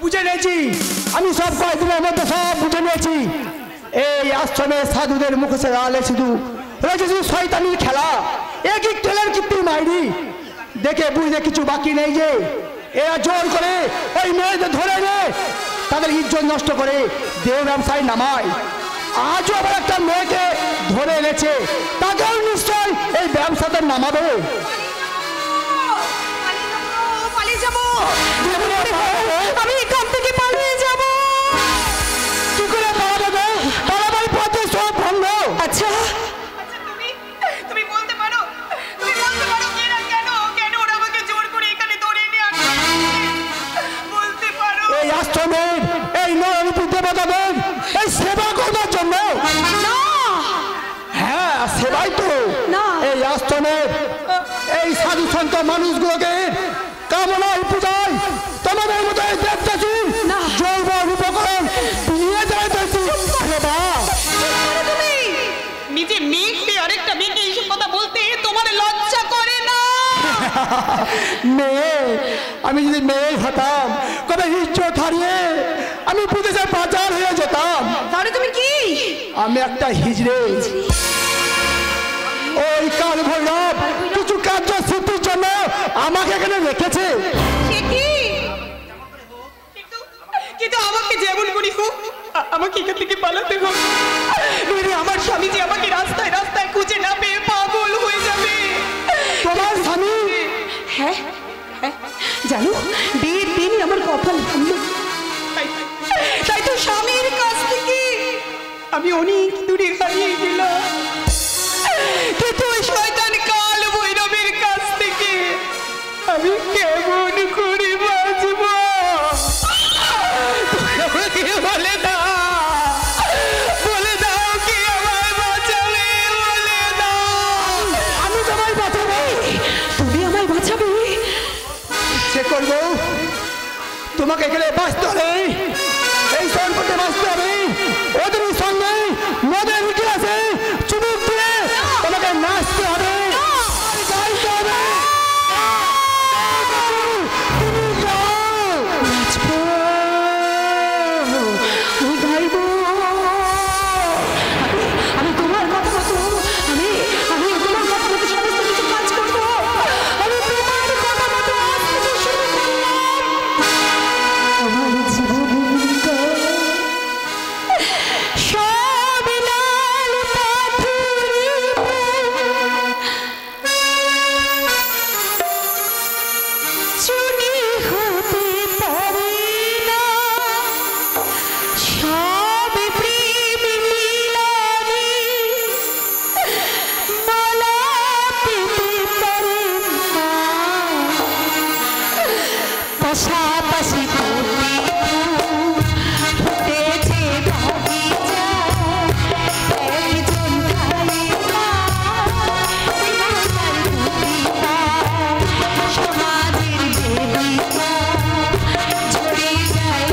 বুঝে নিয়েছি আমি, সব কয়েকদিনের মধ্যে সব বুঝে নিয়েছি। এই আশ্রমে সাধুদের মুখে আলে শুধু রয়েছে শুধু শয়তানির খেলা, একই তেলের কীর্তি মাইরি। দেখে বুঝতে কিছু বাকি নেই যে এরা জোর করে ওই মেয়েদের ধরে এনে তাদের ইজ্জত নষ্ট করে দেহ ব্যবসায় নামায়। আজও আবার একটা মেয়েকে ধরে এনেছে, তাকেও নিশ্চয় এই ব্যবসাতে নামাবে। আমি এখান থেকে পালিয়ে যাব। কি করে পালাবে? পালাবার পথে সব ভঙ্গ। আচ্ছা তুমি বলতে পারো কেন ওরা আমাকে জোর করে এখানে ধরে এনে আনছে? বলতে পারো? এই আশ্রমের এই নররূপী দেবতাদের এই সেবা করবার জন্য। না, হ্যাঁ সেবাই তো। না। এই আশ্রমের এই সাধু সন্ত মানুষগুলোকে কামনায় পূজায় তোমাদের মতো এই দেবদাসী জৈব উপকরণ নিয়ে যাইতেছি। তুমি নিজে মেয়ে আরেকটা মেয়েকে এইসব কথা বলতে তোমার লজ্জা করে না? মেয়ে, আমি যদি মেয়ে হতাম কবে ইজ্জত হারিয়ে আমি বিদেশে পাচার হয়ে যেতাম। তাহলে তুমি কি? আমি একটা হিজড়ে। ওই কাল ভৈরব কিছু কার্য সিদ্ধির জন্য আমাকে এখানে রেখেছে। কিন্তু আমাকে যেমন করি হোক আমাকে এখান থেকে পালাতে হোক, নইলে আমার স্বামী যে আমাকে রাস্তায় রাস্তায় খুঁজে না পেয়ে পাগল হয়ে যাবে। তোমার স্বামী? হ্যাঁ হ্যাঁ, জানো বিয়ের দিনই আমার কপাল ভাঙল। তাই তো স্বামীর কাছ থেকে আমি অনেক দূরে হারিয়ে গেলাম, কিন্তু ওই শয়তান কাল ভৈরবের কাছ থেকে আমি কেমন করে বাঁচব? বলে দাও কি আমায় বাঁচাবে? বলে দাও। আমি তোমায় বাঁচাবো। তুমি আমায় বাঁচাবে? সে করবো। তোমাকে এখানে বাঁচতে হবে, এই সংকটে বাঁচতে হবে। ওদের সঙ্গে মদের ইতিহাসে চুমুক দিয়ে তোমাকে নাচতে হবে, গাইতে হবে। তুমি যাও। নাচবো, আমি গাইবো। আমি তোমার কথা মতো আমি তোমার কথা মতো সমস্ত কিছু কাজ করবো। আমি তোমার কথা মতো আজ থেকে শুরু করলাম আমার জীবন। সব লাল পাথর চুনি হতে পারে না, সব প্রেম মিলনে মালা পেতে পারে না। পাশাপাশি ফুটেছে বাগিচা, একজন খায় না সমাজের বেদিকা ঝরে যায়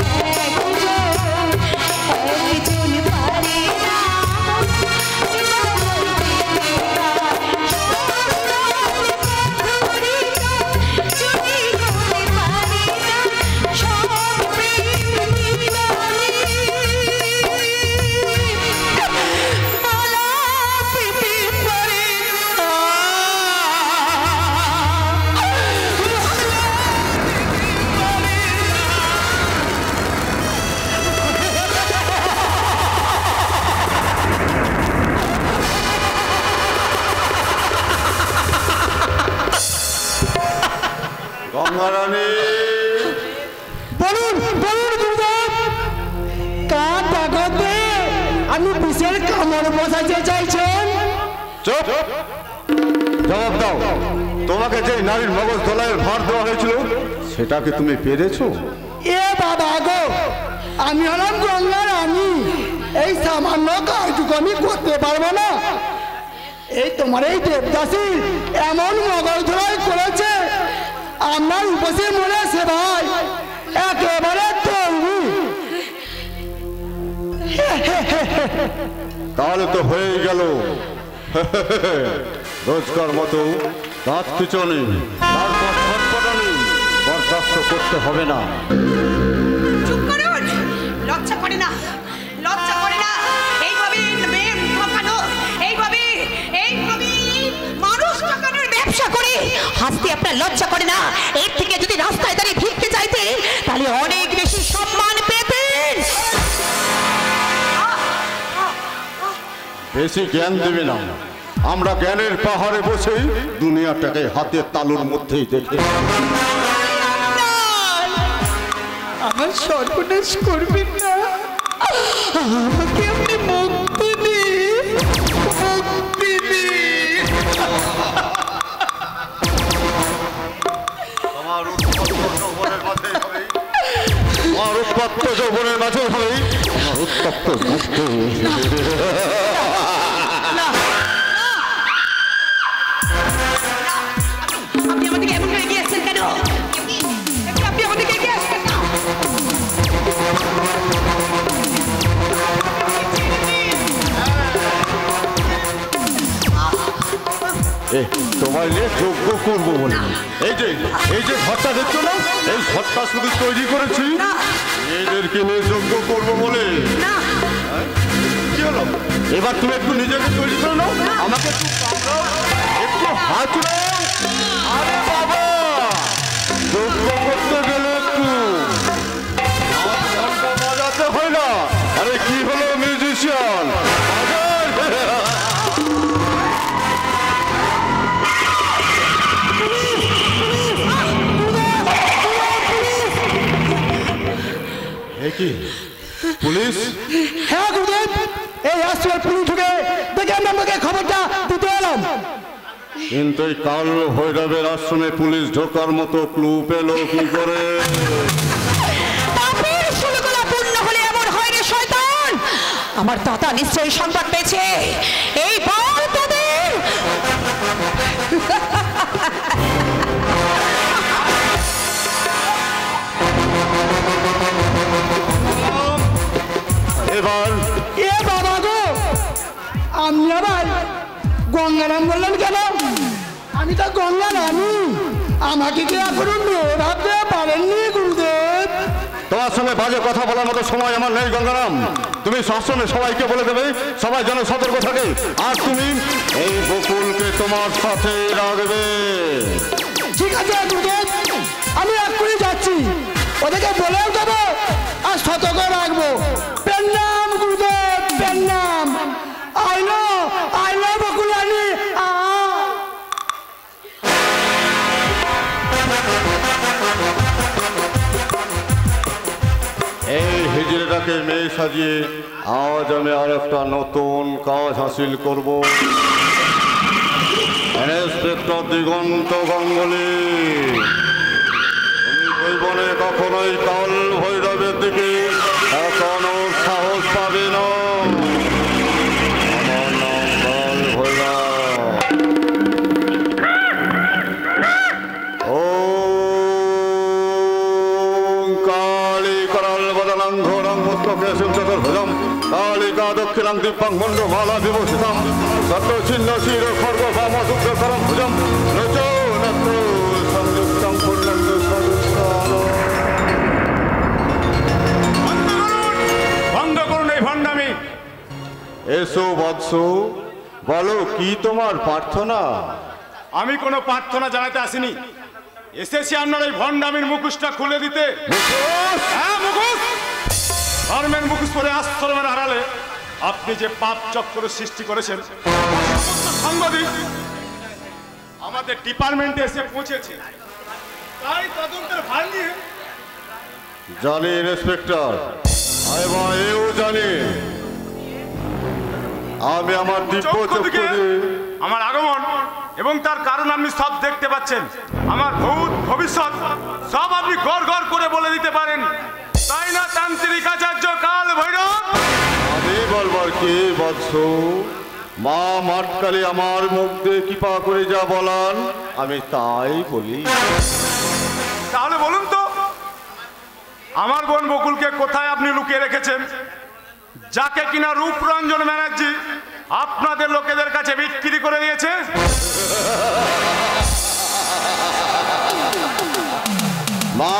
একজন পারে না চুরি করতে পারে না, সব প্রেম মিলনে মালা পেতে পারে না। গঙ্গারানী, বলুন বলুন গুরুদেব, কার তাগতে আমি বিশের কামড় বসাতে চাইছেন? চুপ! জবাব দাও, তোমাকে যে নারীর মগজ দোলাইয়ের ভার দেওয়া হয়েছিল সেটা কি তুমি পেরেছো? এ বাবা গো, আমি হলাম গঙ্গা রানী, এই সামান্য কাজটুকু আমি করতে পারবো না? এই তোমার এই দেবদাসী এমন মগজ ধরাই করেছে, আমার উপসে মনে আছে ভাই একেবারে তৈরি। তাহলে তো হয়ে গেল। রোজকার মতো রাত পিছনে তারপর ছটপটানো হবে না। চুপ করুন, লজ্জা করে না, লজ্জা করে না এইভাবে মেয়ে ঠকানো, এইভাবে মানুষ ঠকানোর ব্যবসা করে হাসতে আপনার লজ্জা করে না? এর থেকে যদি রাস্তায় দাঁড়িয়ে ভিক্ষে চাইতেন তাহলে অনেক বেশি সম্মান পেতেন। বেশি জ্ঞান দেবে না, আমরা জ্ঞানের পাহাড়ে বসে দুনিয়াটাকে হাতের তালুর মধ্যেই দেখে। আমার সর্বনাশ করবেন না, আমাকে আপনি মুক্তি দিন, মুক্তি দিন। আমার উৎপত্ত যৌবনের মাঝে হবেই আমার উত্তপ্ত মুক্ত। আপনি আমাদেরকে এমন করে এগিয়ে আসছেন কেন? আপনি আমাদেরকে এগিয়ে আসছেন না। তোমার নিয়ে যোগ্য করবো বলে এই যে ঘরটা দেখছো না, এই ঘরটা শুধু তৈরি করেছি এদেরকে নিয়ে যোগ্য করবো বলে। কি হলো, এবার তুমি একটু নিজেকে তৈরি করে নাও, আমাকে একটু হাত নাও। আরে বাবা, যোগ্য করতে গেলে একটু বাজাতে হয় না? আরে কি হলো মিউজিশিয়ান, কি পুলিশ? হ্যাঁ গুরুদেব, এই আশ্রয় পুলিশ ঢুকে দেখে আমি আপনাকে খবরটা দিতে এলাম। কিন্তু এই কাল ভৈরবের আশ্রমে পুলিশ ঢোকার মতো ক্লু পেল কি করে? পাপের শুলকলা পূর্ণ হলে এমন হয় রে শয়তান। আমার দাদা নিশ্চয়ই সংবাদ পেয়েছে। এই বল তাদের। এবার এ বাবা গো, আপনি আবার গঙ্গারাম বললেন কেন? আমি তো গঙ্গা নামি, আমাকে কি এখনো মেয়ে ভাবতে পারেননি গুরুদেব? তোমার সঙ্গে বাজে কথা বলার মতো সময় আমার নেই গঙ্গারাম। তুমি সবসময় সবাইকে বলে দেবে, সবাই যেন সতর্ক থাকে, আর তুমি এই বকুলকে তোমার সাথে রাখবে। ঠিক আছে গুরুদেব, আমি এক্ষুনি যাচ্ছি, ওদেরকে বলেও দেবো আর সতর্ক রাখবো। প্রণাম গুরুদেব, প্রণাম। আইলো বকুলানি। এই হিজড়েটাকে মেয়ে সাজিয়ে আজ আমি আর একটা নতুন কাজ হাসিল করব। ইন্সপেক্টর দিগন্ত গাঙ্গুলি, তুমি বনে কখনোই কাল ভৈরবের দিকে এখনো সাহস পাবে না। আমার নাম কাল ভৈরব। ও কালী করাল বদনাং ঘোরং পুস্তকে চতুর্ভুজম কালিকা দক্ষিণাং দীপাং মন্ড মালা বিভূষিতম সত্য চিহ্ন শির খর্গ বাম শুক্রকরম ভুজম রচ নত্র সংযুক্তং পূর্ণাঙ্গ বন্ধ করুন এই ভণ্ডামি। এসো বৎস, বলো কি তোমার প্রার্থনা? আমি কোনো প্রার্থনা জানাতে আসিনি, এসেছি আপনার এই ভণ্ডামির মুখোশটা খুলে দিতে। হ্যাঁ, মুখোশ। ধর্মের মুখোশ পরে আশ্রমের আড়ালে আপনি যে পাপ চক্র সৃষ্টি করেছেন, সাংবাদিক আমাদের ডিপার্টমেন্টে এসে পৌঁছেছে, তাই তদন্তের ভার নিয়ে। জানি ইন্সপেক্টর, এবং এও জানি আমি আমার দিব্য চক্ষু আমার আগমন এবং তার কারণ আপনি সব দেখতে পাচ্ছেন। আমার ভূত ভবিষ্যৎ সব আপনি গড় গড় করে বলে দিতে পারেন, তাই না তান্ত্রিক আচার্য কাল ভৈরব? আমি বলবার কি বৎস, মা মাটকালি আমার মুখ দিয়ে কৃপা করে যা বলান আমি তাই বলি। তাহলে বলুন তো, আমার বোন বকুলকে কোথায় আপনি লুকিয়ে রেখেছেন, যাকে কিনা রূপরঞ্জন ব্যানার্জি আপনাদের লোকেদের কাছে বিক্রি করে দিয়েছে? মা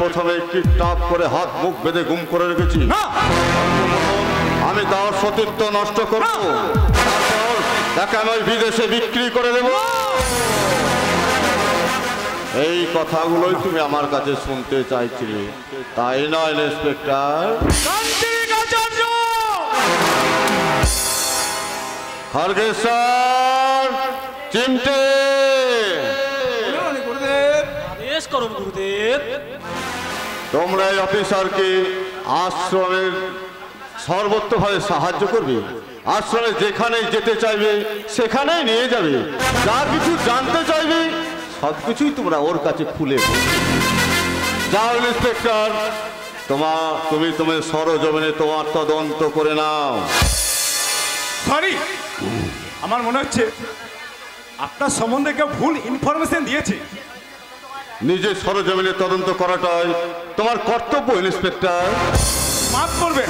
প্রথমে কিডন্যাপ করে হাত মুখ বেঁধে গুম করে রেখেছি। আমি তার সতীত্ব নষ্ট করব, তারপর তাকে আমি বিদেশে বিক্রি করে দেব। এই কথাগুলোই তুমি আমার কাছে শুনতে চাইছিলে, তাই নয় ইন্সপেক্টর? খড়গেশ্বর, চিমটে, তোমরা এই অফিসারকে আশ্রমের সর্বত্রভাবে সাহায্য করবে। আশ্রমে যেখানেই যেতে চাইবে সেখানেই নিয়ে যাবে। যা কিছু জানতে চাইবে সবকিছুই তোমরা ওর কাছে খুলে যাও। ইন্সপেক্টর, তুমি তোমার সরজমিনে তোমার তদন্ত করে নাও। সরি, আমার মনে হচ্ছে আপনার সম্বন্ধে কেউ ভুল ইনফরমেশন দিয়েছে। নিজের সরজমিনে তদন্ত করাটাই তোমার কর্তব্য ইন্সপেক্টর। মাফ করবেন,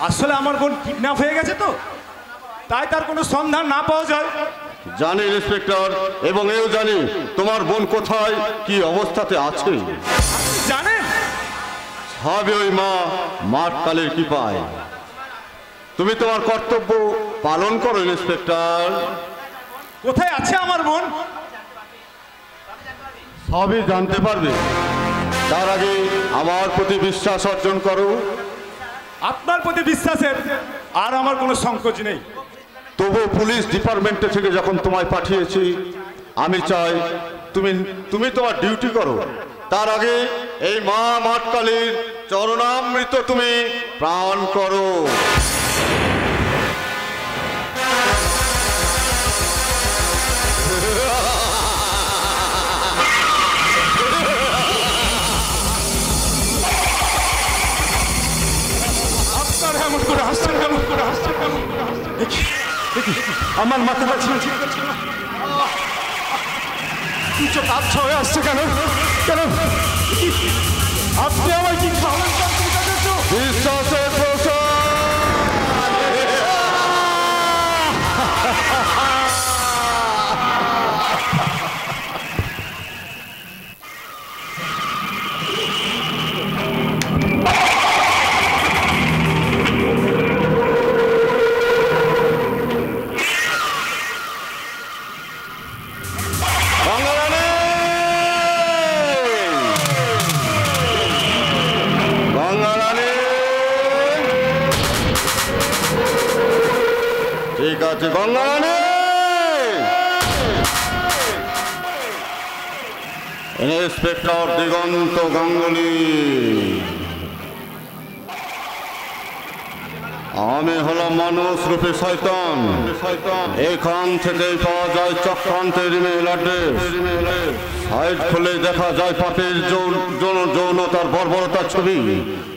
আসলে আমার বোন কিডন্যাপ হয়ে গেছে তো, তাই তার কোনো সন্ধান না পাওয়া যায়। জানি ইন্সপেক্টর, এবং এও জানি তোমার বোন কোথায় কি অবস্থাতে আছে। জানেন? হবে ওই মাঠ কালের কি পায়। তুমি তোমার কর্তব্য পালন করো ইন্সপেক্টর। কোথায় আছে আমার বোন? সবই জানতে পারবে, তার আগে আমার প্রতি বিশ্বাস অর্জন করো। আপনার প্রতি বিশ্বাসের আর আমার কোনো সংকোচ নেই। তবু পুলিশ ডিপার্টমেন্টে থেকে যখন তোমায় পাঠিয়েছি, আমি চাই তুমি তোমার ডিউটি করো। তার আগে এই মাঠকালীর চরণামৃত তুমি প্রাণ করো। এমন করে হাসছেন কেন? আমার মাথাটা কিছু কাজ হয়ে আসছে কেন? আপনি আমায় কি খাওয়ান? বিশ্বাসের প্রসাদ। ঠিক আছে গঙ্গারানী, ইন্সপেক্টর দিগন্ত গাঙ্গুলি। আমি হলাম মানুষ রূপে শয়তান। এখান থেকেই পাওয়া যায় চক্রান্তের ইমেল অ্যাড্রেস। সাইট খুলে দেখা যায় পাপের যৌনতার বর্বরতার ছবি।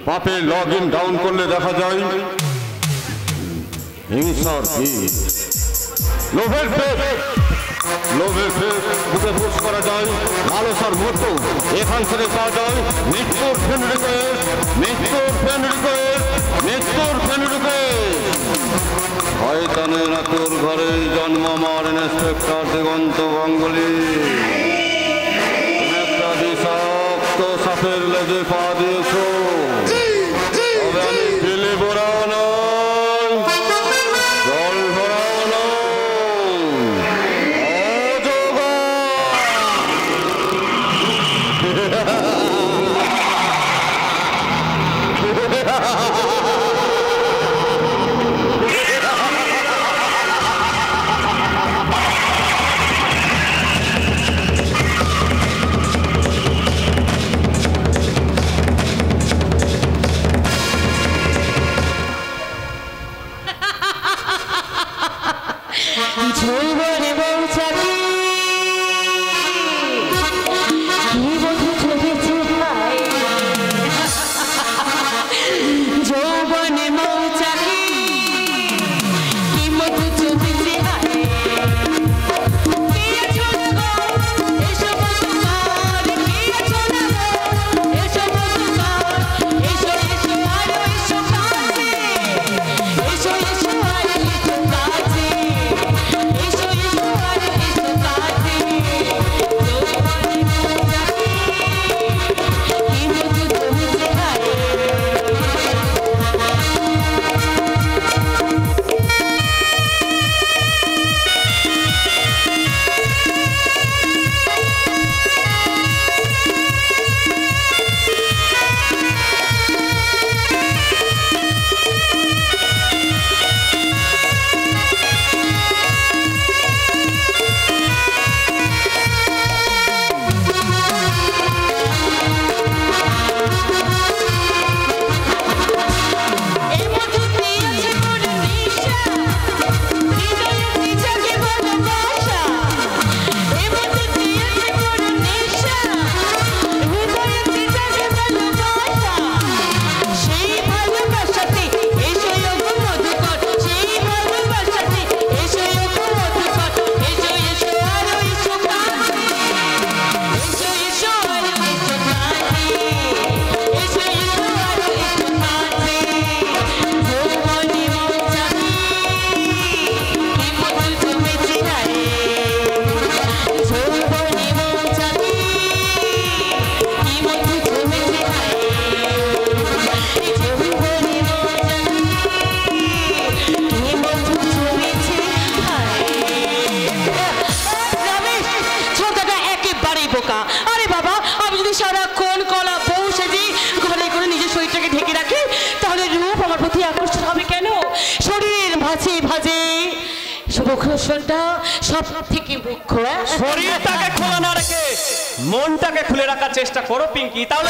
পাপের লগ ইন ডাউন করলে দেখা যায় হিংসার ভিত, লোভের পেট বুকে পোষ করা যায় লালসার মতো। এখান থেকে পাওয়া যায় মৃত্যুর ফ্রেন্ড রিকোয়েস্ট। শয়তানের আতুর ঘরে জন্ম আমার ইন্সপেক্টর দিগন্ত গাঙ্গুলি। একটা বিষাক্ত সাপের লেজে পা দিয়েছ, তবে আমি ফেলে বোড়ানো বোকা। আরে বাবা, আমি যদি সারাক্ষণ কলা বউ সেজি ঘরে করে নিজের শরীরটাকে ঢেকে রাখি, তাহলে রূপ আমার প্রতি আকর্ষণ হবে কেন? শরীর ভাজে ভাজে মুখটা সব থেকে মুখ্য। শরীরটাকে খোলা না রেখে মনটাকে খুলে রাখার চেষ্টা করো পিঙ্কি, তাহলে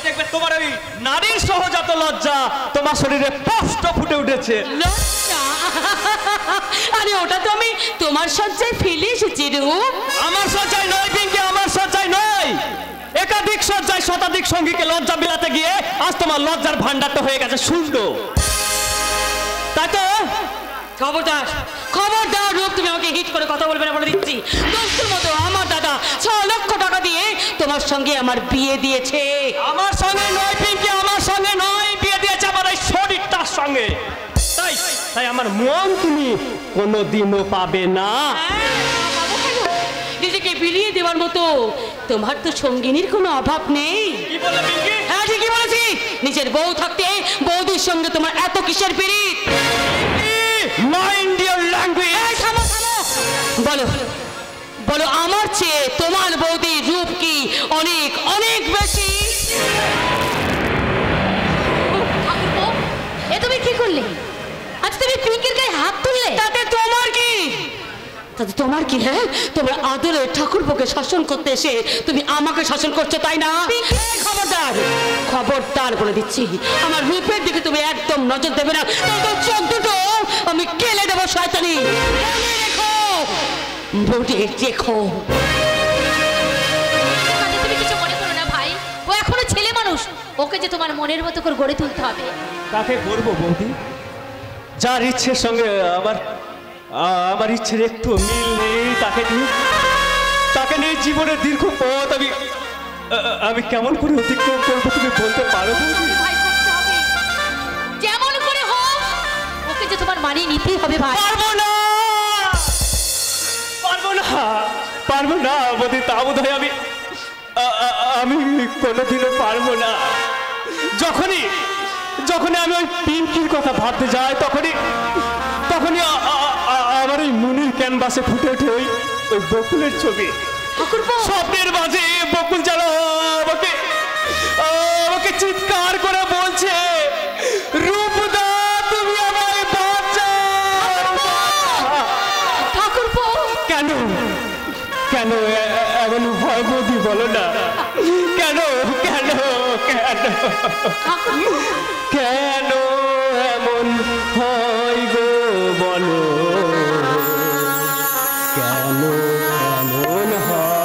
দেখবে তোমার ওই নারীর সহজাত লজ্জা তোমার শরীরে স্পষ্ট ফুটে উঠেছে। লজ্জা? আরে ওটা তো আমি তোমার সজ্জায় ফেলে এসেছি রূপ। আমার সজ্জায় নয় পিঙ্কি, আমার সজ্জায় নয়। একাধিক সজ্জায় শতাধিক সঙ্গীকে লজ্জা বিলাতে গিয়ে আজ তোমার লজ্জার ভান্ডারটা হয়ে গেছে শূন্য। তাই তো? খবরদার, খবরদার রূপ, তুমি আমাকে হিট করে কথা বলবে না বলে দিচ্ছি। দোস্তের মতো আমার দাদা 6 লক্ষ টাকা দিয়ে তোমার সঙ্গে আমার বিয়ে দিয়েছে। আমার সঙ্গে নয় পিঙ্কি, আমার সঙ্গে নয়, বিয়ে দিয়েছে আমার এই শরীরটার সঙ্গে। তাই আমার মন তুমি কোনোদিনও পাবে না। বাবু কেন? নিজেকে বিলিয়ে দেওয়ার মতো তোমার তো সঙ্গিনীর কোনো অভাব নেই। কি বলে পিঙ্কি? হ্যাঁ ঠিকই বলেছি। নিজের বউ থাকতে বৌদির সঙ্গে তোমার এত কিসের পিরিত? Mind your language. থামো থামো, বলো বলো, আমার চেয়ে তোমার বৌদির রূপ কি অনেক অনেক বেশি? এ তুমি কি করলে? আজ তুমি পিঙ্কির গায়ে হাত তুললে, তাতে তোমার কি? তাতে তোমার কি? হ্যাঁ, তোমার আদরের ঠাকুরপোকে শাসন করতে এসে তুমি আমাকে শাসন করছো, তাই না? খবরদার, খবরদার বলে দিচ্ছি, আমার রূপের দিকে তুমি একদম নজর দেবে না, তো চোখ দুটো আমি কেলে দেবো শয়তানি। মনে রেখো, মনে রেখো। তুমি কিছু মনে করো না ভাই, ও এখনো ছেলে মানুষ, ওকে যে তোমার মনের মতো করে গড়ে তুলতে হবে। কাকে করবো বৌদি? যার ইচ্ছের সঙ্গে আমার ইচ্ছের একটু মিল নেই, তাকে নিয়ে জীবনের দীর্ঘ পথ আমি কেমন করে অতিক্রম করবো তুমি বলতে পারো বৌদি? ভাই করতে হবে, যেমন করে হোক ওকে যে তোমার মানিয়ে নিতেই হবে ভাই। পারবো না, পারবো না, পারবো না বৌদি, তা বোধ হয় আমি কোনোদিনও পারবো না। যখনই আমি ওই পিঙ্কির কথা ভাবতে যাই, তখনই আমার ওই মনের ক্যানভাসে ফুটে ওঠে ওই বকুলের ছবি। স্বপ্নের মাঝে বকুল যেন আমাকে চিৎকার করে বলছে, রূপদা তুমি আমায় বাঁচাও। ঠাকুরপো, কেন কেন এমন ভয় বৌদি বলো না? কেন কেন কেন কেন এমন হয় গো বলো? কেন এমন হয়?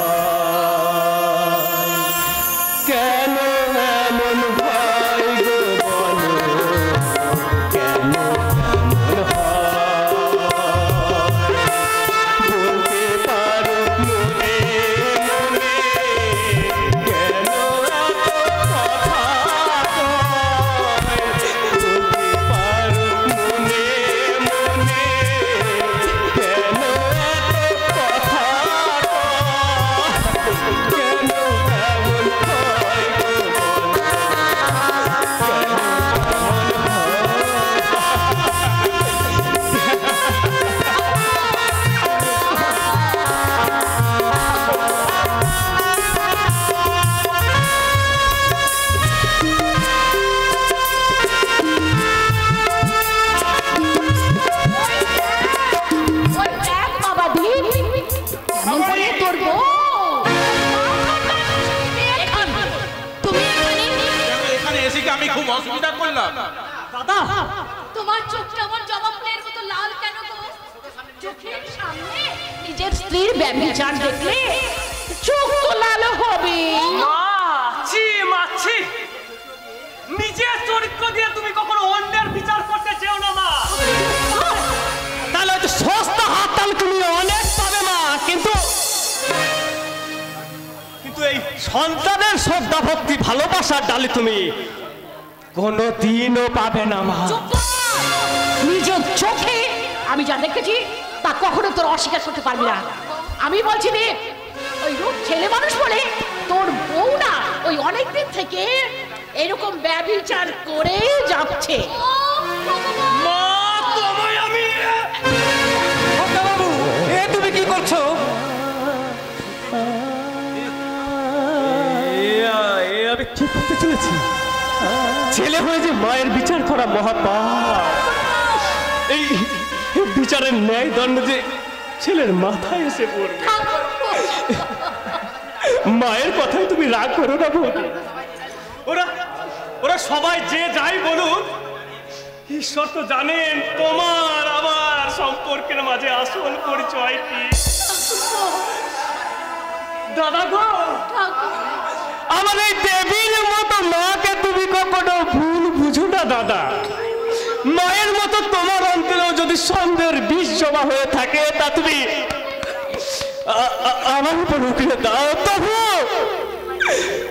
কেন এমন হয় গো বলো? কেন এমন হয়? বলতে পারো মনে মনে, কেন এত কথা কয়? বলতে পারো মনে মনে, কেন এত কথা কয়? কেন এমন হয় গো বলো? কেন ওই এক বাবা দি এমন করে তোর বউ। তুমি এখানে এসে কি আমি খুব অসুবিধা করলাম? তোমার চোখটা আমার জবা ফুলের মতো লাল কেন গো? চোখের সামনে নিজের স্ত্রীর ব্যভিচার দেখলে চোখ তো লাল হবে। মাছি, নিজের চরিত্র দিয়ে তুমি কখনো অন্যের বিচার করতে চেও না মা। তাহলে হয়তো সস্তা হাততাল তুমি অনেক পাবে মা, কিন্তু এই সন্তানের শ্রদ্ধা ভক্তি ভালোবাসার ডালে তুমি কোনোদিনও পাবে না মা। নিজের চোখে আমি যা দেখেছি তা কখনো তোর অস্বীকার করতে পারবি না। আমি বলছি রে, ওই রূপ ছেলে মানুষ বলে তোর বউ না ওই অনেকদিন থেকে এরকম ব্যভিচার করে যাচ্ছে। মা, তোমায় আমি... বাবু, এ তুমি কি করছো? কি করতে চলেছি? ছেলে হয়ে যে মায়ের বিচার করা মহাপাপ, এই বিচারের ন্যায় দণ্ড যে ছেলের মাথায় এসে পড়বে। মায়ের কথায় তুমি রাগ করো না বৌদি। ওরা ওরা সবাই যে যাই বলুন, ঈশ্বর তো জানেন তোমার আমার সম্পর্কের মাঝে আসল পরিচয় কি। দাদা গো, আমার এই দেবীর মতো মাকে তুমি কখনো ভুল বুঝো না দাদা। মায়ের মতো তোমার অন্তরেও যদি সন্দেহের বীজ জমা হয়ে থাকে, তা তুমি আমার উপর উকিলে দাও।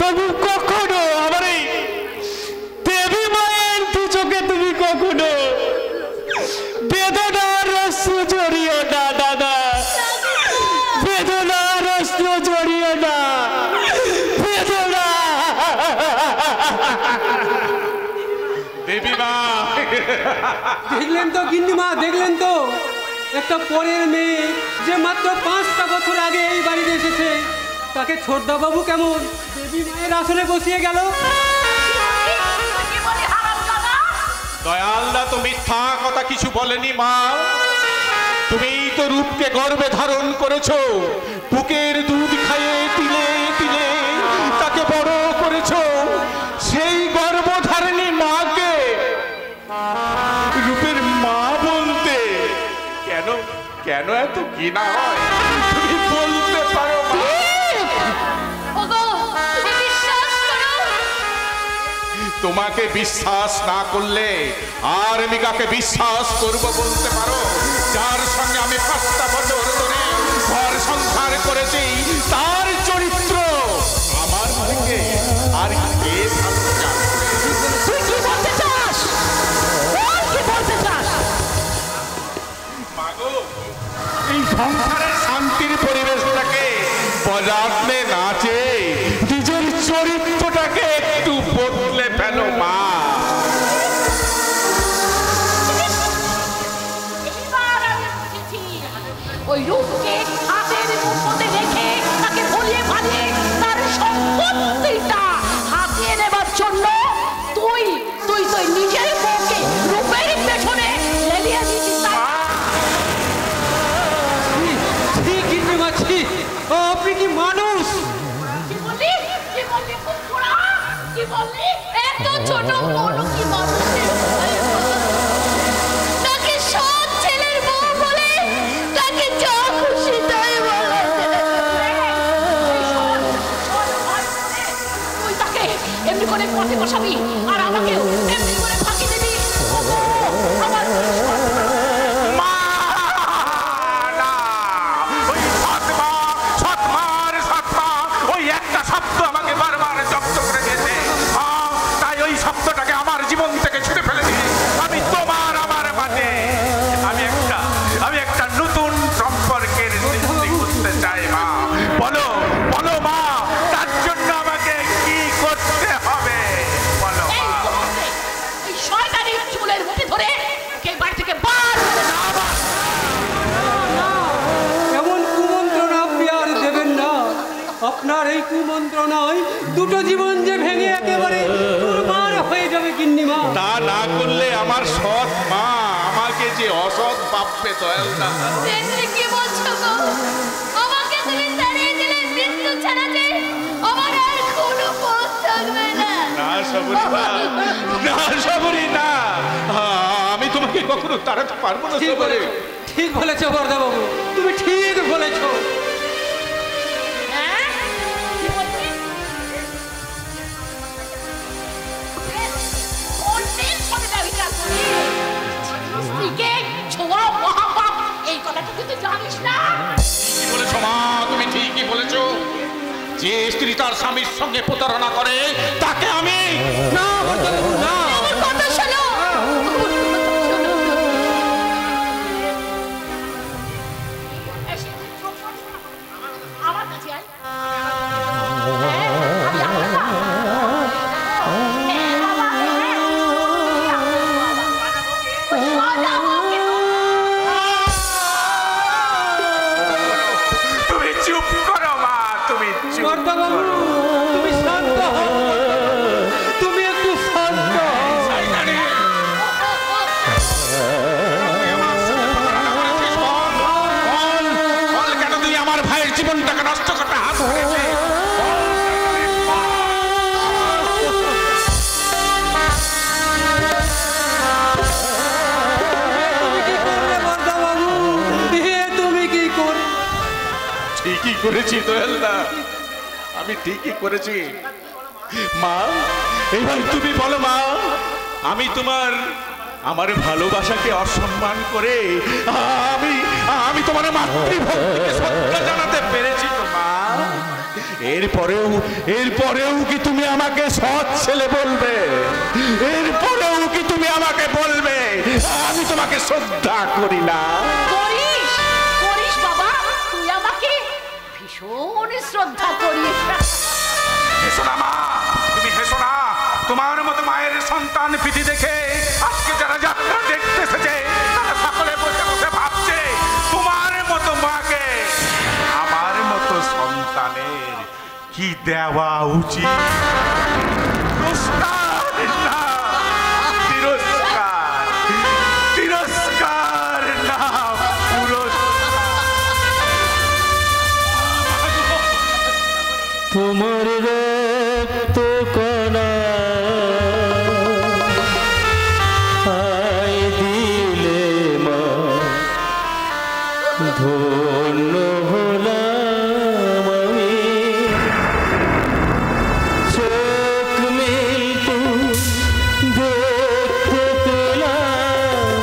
তবু কখনো আমার এই দেবী মায়ের দু চোখে তুমি কখনো বেদনার অশ্রু জড়িও না দাদা, বেদনার অশ্রু জড়িও না, বেদনা। দেবী মা, দেখলেন তো গিন্নিমা, দেখলেন তো একটা পরের মেয়ে যে মাত্র 5টা বছর আগে এই বাড়িতে এসেছে, তাকে ছোটদাবাবু কেমন দেবী মায়ের আসনে বসিয়ে গেল। দয়ালদা তো মিথ্যা কথা কিছু বলেনি মা। তুমি তো রূপকে গর্ভে ধারণ করেছো, বুকের দুধ খাইয়ে তিলে তিলে তাকে বড় করেছো। সেই গর্ভধারিণী মাকে রূপের মা বলতে কেন কেন এত ঘৃণা হয়? তুমি বলতে পারো মা? তোমাকে বিশ্বাস না করলে আর আমি কাকে বিশ্বাস করব বলতে পারো? যার সঙ্গে আমি 5টা বছর ধরে ঘর সংসার করেছি, তার চরিত্র আমার থেকে আর কে ভালো জানে? তুই কি বলতে চাস? কি বলতে চাস? মাগো, এই সংসারের শান্তির পরিবেশটাকে বজাতে না চেয়ে নিজের চরিত্রটাকে একটু বদলে ফেলো মা। ওই রূপকে হাতের মুঠোতে রেখে তাকে ভুলিয়ে ভালিয়ে তার সম্পত্তিটা হাতিয়ে নেবার জন্য তুই তুই তুই নিজের বউকে রূপের পেছনে লেলিয়ে দিয়েছিস। গিন্নিমা, আপনি কি মানুষ? কি বললি? কি বললি? কি বললি? এত ছোট বড় কি মানুষ? তাকে সব ছেলের বউ বলে, তাকে যা খুশি তাই বলে। তুই তাকে এমনি করে পথে বসাবি আর আমাকে এমনি করে ফাঁকি দিবি? আমার ওই একটা শব্দ আমাকে বারবার জব্দ করে দিয়েছে। তাই ওই শব্দটাকে আমার জীবন থেকে ছুটে ফেলে দিয়ে আমি তোমার আমার মাঝে আমি একটা নতুন সম্পর্কের সৃষ্টি করতে চাই মা। বলো বলো মা, তার জন্য আমাকে কি করতে হবে বলো মা। এই শয়তানি চুলের মুঠি ধরে কে বাড়ি থেকে বার করে না। এমন কুমন্ত্রণা আপনি আর দেবেন না। আপনার এই কুমন্ত্রণায় দুটো জীবন যে ভেঙে একেবারে চুরমার হয়ে যাবে গিন্নিমা। তা না করলে আমার সৎ মা আমাকে যে অসৎ ভাববে দয়ালদা। কি বলছো গো? আমাকে তুমি তাড়িয়ে দিলে মৃত্যু ছাড়া যে আমার আর কোনো পথ থাকবে না। না সবরি না, না সবরি না, আমি তোমাকে কখনো তাড়াতে পারবো না সবরি। ঠিক বলেছো বরদাবাবু, তুমি ঠিক বলেছো। এই কথাটা কিন্তু জানিস না। কি বলেছো মা, তুমি ঠিকই বলেছো। যে স্ত্রী তার স্বামীর সঙ্গে প্রতারণা করে তাকে আমি না বরদাবাবু, না। আমার কথা শোনো। আমার কাছে আয়। তুমি চুপ করো মা, তুমি চুপ বরদাবাবু, তুমি শান্ত হও। করেছি দয়ালদা, আমি ঠিকই করেছি। মা এবার তুমি বলো মা, আমি আমার ভালোবাসাকে অসম্মান করে আমি তোমার মাতৃভক্তিকে শ্রদ্ধা জানাতে পেরেছি তো মা? এরপরেও কি তুমি আমাকে সৎ ছেলে বলবে? এরপরেও কি তুমি আমাকে বলবে আমি তোমাকে শ্রদ্ধা করি না? করিস বাবা, তুই আমাকে ভীষণ শ্রদ্ধা করিস। হেসো না মা, তুমি হেসো না। তোমার মতো মায়ের সন্তান পিঠি দেখে আজকে যারা যাত্রা দেখতে এসেছে তারা সকলে বসে বসে ভাবছে তোমার মতো মাকে আমার মতো সন্তানের কি দেওয়া উচিত। তিরস্কার না তোমার রক্ত কণা আয় দিলে মা, ধন্য হলাম আমি। চোখ মেলতে দেখতে পেলাম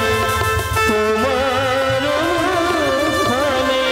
তোমার মুখখানি।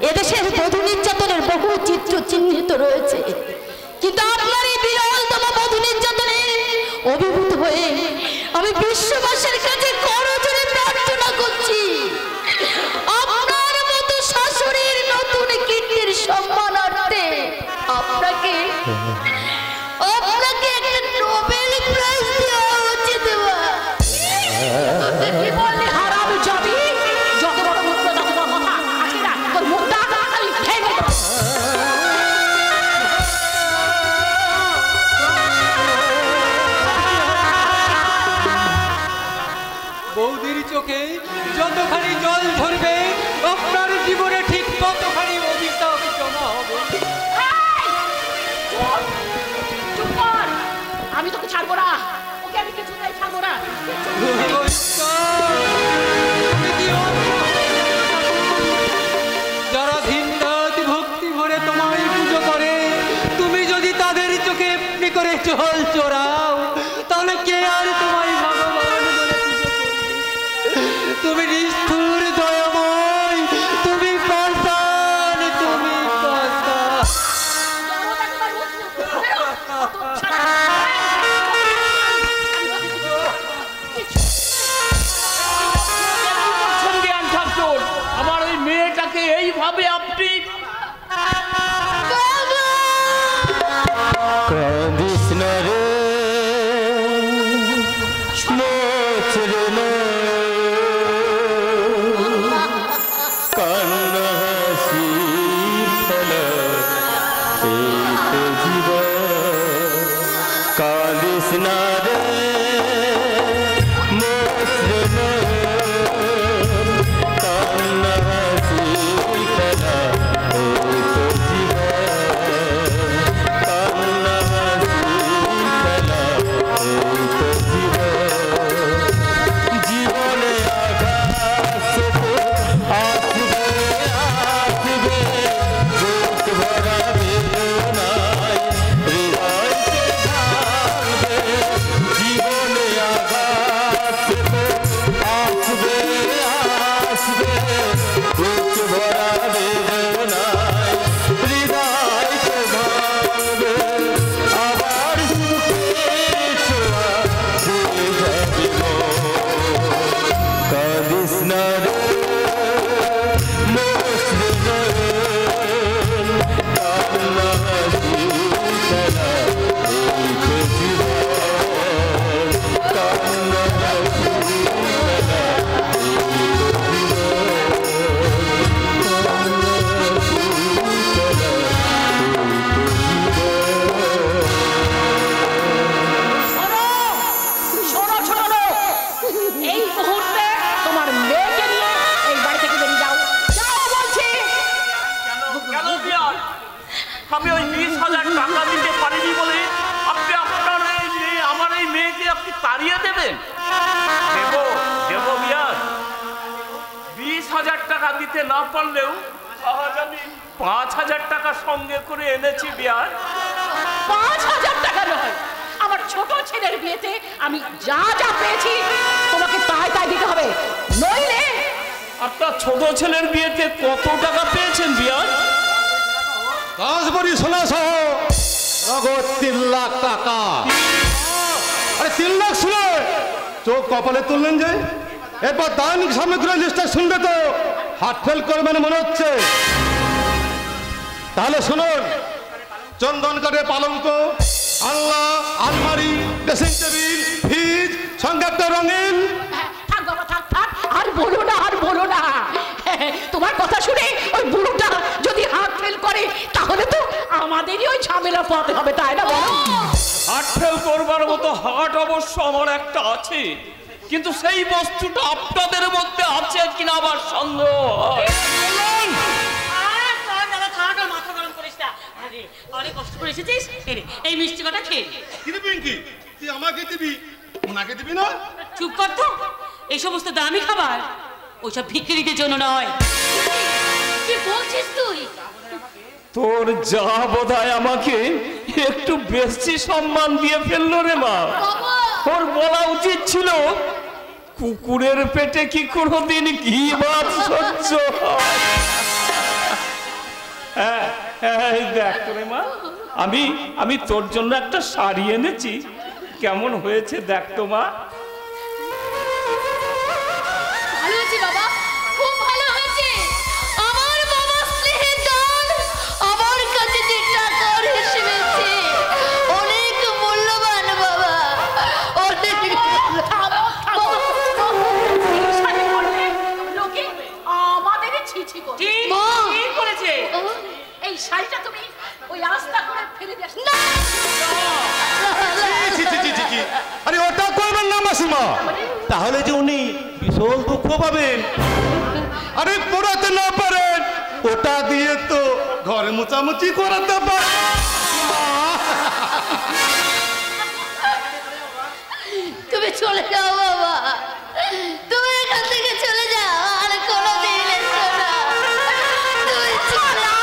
এদেশের বধূ নির্যাতনের বহু চিত্র চিহ্নিত রয়েছে, কিন্তু আপনার এই বিরলতম বধূ নির্যাতনে অভিভূত হয়ে আমি বিশ্ববাসীর কাছে করজোড়ে প্রার্থনা করছি, আপনার মতো শাশুড়ির নতুন কীর্তির সম্মানার্থে আপনাকে একটা নোবেল প্রাইজ দেওয়া উচিত। কি বললি হারামি যাবি? যত বড় মুখ, যত বড় কথা, আসি না তোর মুখটা আমি ভেঙে দেবো। বৌদির চোখে যতখানি জল ঝরবে আপনার জীবনে ঠিক ততখানি অভিশাপ জমা হবে। চুপ কর, আমি তোকে ছাড়বো না, ওকে আমি কিছুতেই ছাড়বো না। যারা ভিন্দাত ভক্তি ভরে তোমায় পুজো করে, তুমি যদি তাদের চোখে এমনি করে জল চোরাও তাহলে কে আর তোমায় ভগবান বলে পুজো করবে? তুমি নিষ্ঠুর দয়াময়, তুমি পাষাণ, তুমি পাষাণ। আমার ওই মেয়েটাকে এইভাবে আপনি কাঁদিস না রে মোচরে না, কান্না হাসি ফেলা এই তো জীবন। কাঁদিস না রে মোচরে না, কান্না হাসি ফেলা এই তো জীবন। কান্না হাসি ফেলা এই তো আমি ওই 20,000 টাকা দিতে পারিনি বলে আপনি আপনার এই মেয়ে, আমার এই মেয়েকে আপনি তাড়িয়ে দেবেন? দেব বিয়ার, 20,000 টাকা দিতে না পারলেও আজ আমি 5,000 টাকা সঙ্গে করে এনেছি বিয়ার। 5,000 টাকা নয়, আমার ছোট ছেলের বিয়েতে আমি যা যা পেয়েছি তোমাকে তাই তাই দিতে হবে, নইলে। আপনার ছোট ছেলের বিয়েতে কত টাকা পেয়েছেন বিয়ার? রাজবাড়ি সোনা সহ নগদ 3 লাখ টাকা। আরে 3 লাখ শুনে চোখ কপালে তুললেন যে? এরপর দৈনিক সামগ্রী লিস্টটা শুনবে তো হার্ট ফেল করবেন মনে হচ্ছে। তাহলে শুনুন, চন্দন কাঠের পালঙ্ক, আলনা, আলমারি, ড্রেসিং টেবিল, ফ্রিজ, সঙ্গে একটা রঙিন। থাক বাবা, থাক থাক, আর বলো না, আর বলো না। তোমার কথা শুনে ওই বুড়োটা যদি হাত ফেল করে তাহলে তো আমাদেরই ওই ঝামেলা পড়তে হবে, তাই না বলো? হার্ট ফেল করবার মতো হার্ট অবশ্য আমার একটা আছে, কিন্তু সেই বস্তুটা আপনাদের মধ্যে আছে কিনা আবার সন্দেহ হয়। মাথা গরম করিস না, অনেক কষ্ট করে এসেছিস, এই মিষ্টি কটা খেয়ে। তুই আমাকে দিবি, ওনাকে দিবি না? চুপ কর তো, এই সমস্ত দামি খাবার ওইসব ভিখিরিদের জন্য নয়। কি বলছিস তুই? তোর যা বোধহয় আমাকে একটু বেশি সম্মান দিয়ে ফেললো রে মা। ওর বলা উচিত ছিল কুকুরের পেটে কি কোনোদিন ঘি ভাত সহ্য হয়? হ্যাঁ, দেখ রে মা, আমি তোর জন্য একটা শাড়ি এনেছি, কেমন হয়েছে দেখ তো মা। ভালো হয়েছে বাবা, খুব ভালো হয়েছে। আমার বাবা স্নেহের দান আমার কাছে যে টাকার হিসেবেছে অনেক মূল্যবান বাবা, অনেক। লোকে আমাদেরই ছিছি করে। ঠিক করেছে। এই শাড়িটা তুমি ওই আস্তা করে ফেলে দিস না। আরে ওটা করবেন না মাসিমা, তাহলে যে উনি ভীষণ দুঃখ পাবেন। আরে পড়াতে না পারেন, ওটা দিয়ে তো ঘরে মোচামুচি করাতে পারেন। তুমি চলে যাও বাবা, তুমি এখান থেকে চলে যাও, আর কোনোদিন এসো না। তুমি চলে যাও।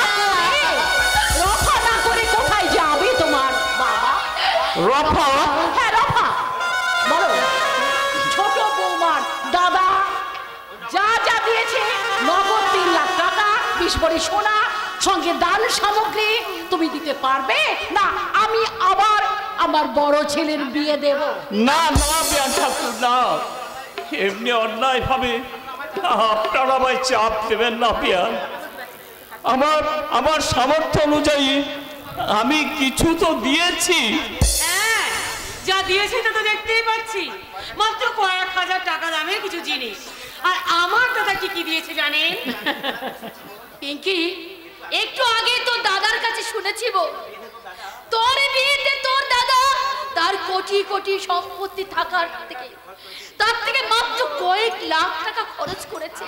রফা না করে কোথায় যাবে তোমার বাবা? রফা? হ্যাঁ, রফা। বলো, ছোট বৌমার দাদা যা যা দিয়েছে নগদ 3 লাখ টাকা, 20 ভরি সোনা, সঙ্গে দান সামগ্রী তুমি দিতে পারবে না? আমি আবার আমার বড় ছেলের বিয়ে দেব। না না বিয়ান ঠাকুর, না, এমনি অন্যায় ভাবে আপনারা আমায় চাপ দেবেন না বিয়ান। আমার সামর্থ্য অনুযায়ী আমি কিছু তো দিয়েছি। হ্যাঁ, যা দিয়েছি তা তো দেখতেই পাচ্ছি, মাত্র কয়েক হাজার টাকা দামের কিছু জিনিস। আর আমার দাদা কি কি দিয়েছে জানেন? পিঙ্কি, একটু আগে তোর দাদার কাছে শুনেছি তোর বিয়েতে তোর দাদা তার কোটি কোটি সম্পত্তি থাকার থেকে তার থেকে মাত্র কয়েক লাখ টাকা খরচ করেছে।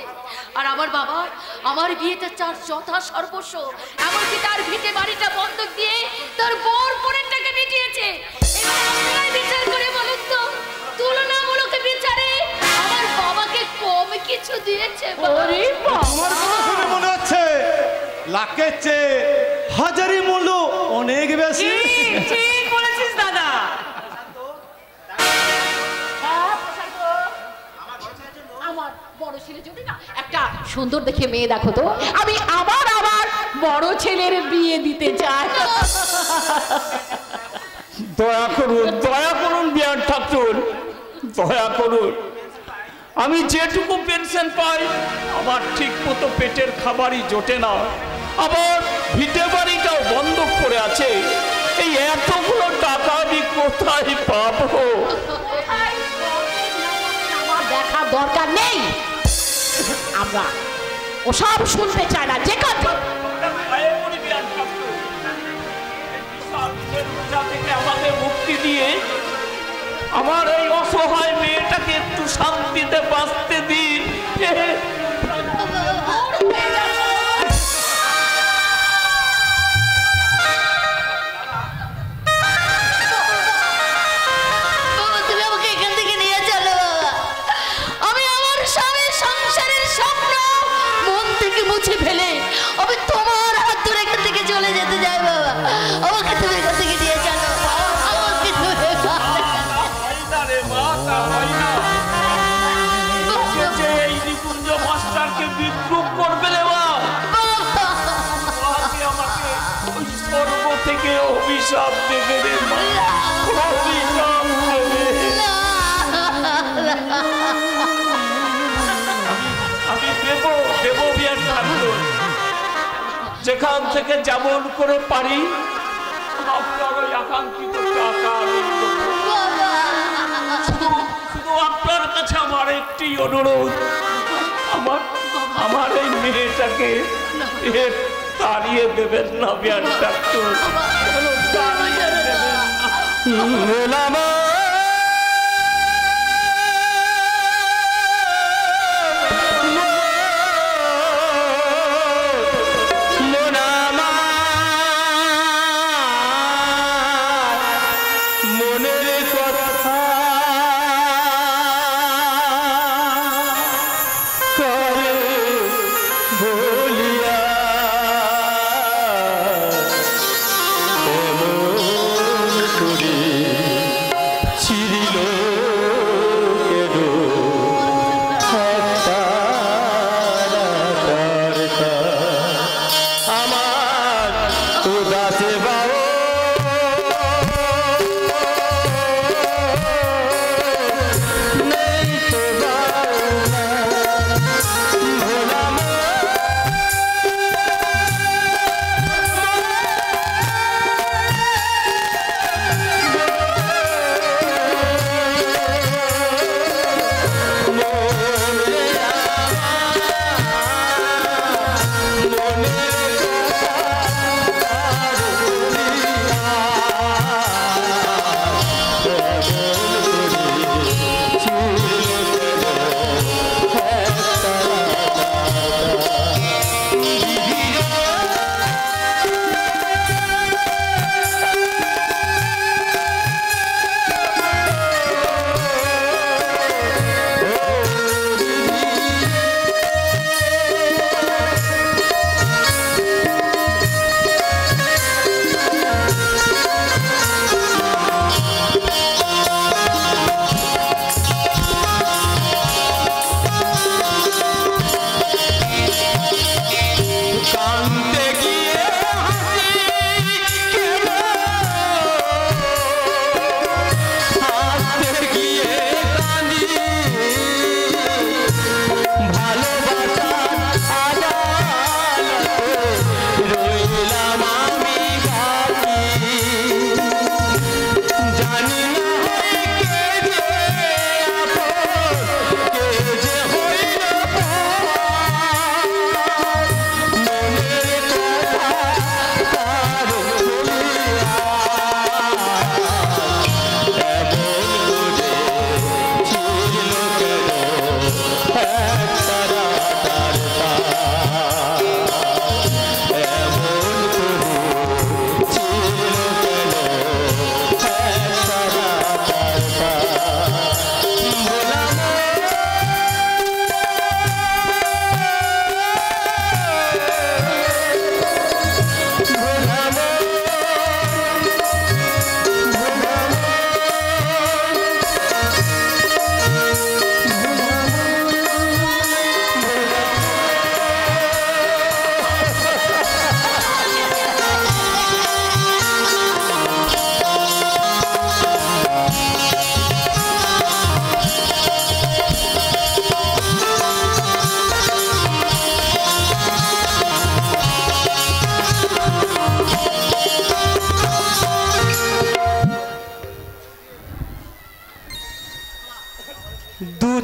আর আমার বাবা আমার বিয়েতে তার যথা সর্বস্ব, এমনকি তার ভিটে বাড়িটা বন্ধক দিয়ে তার বর বোনের টাকা মিটিয়েছে। এবার আপনারাই বিচার করে বলুন তো, তুলনামূলক বিচারে আমার বাবাকে কম কিছু দিয়েছে? তোমার কথা শুনে মনে হচ্ছে লাখের চেয়ে হাজারি মূল্য অনেক বেশি। ঠিক বলেছিস দাদা। আমার বড় ছেলে যদি না একটা সুন্দর দেখে মেয়ে দেখো তো, আমি আবার বড় ছেলের বিয়ে দিতে চাই। দয়া করুন বিয়ান ঠাকুর, দয়া করুন। আমি যেটুকু পেনশন পাই আমার ঠিক মতো পেটের খাবারই জোটে না, আবার ভিটে বাড়িটাও বন্ধক করে আছে। এই এতগুলো টাকা আমি কোথায় পাবো? আমার দেখার দরকার নেই, আমরা ওসব শুনতে চাই না। যে কথা আমাকে মুক্তি দিয়ে আমার এই অসহায় মেয়েটাকে একটু শান্তিতে বাঁচতে দিন। অভিশাপ দেবে রে মা, অভিশাপ দেবে। আমি দেব বিয়ার ঠাকুর, যেখান থেকে যেমন করে পারি আপনার ওই আকাঙ্ক্ষিত টাকা আমি দেবো। শুধু আপনার কাছে আমার একটি অনুরোধ, আমার এই মেয়েটাকে তাড়িয়ে দেবেন না বিয়ার ঠাকুর, তাড়িয়ে দেবেন না।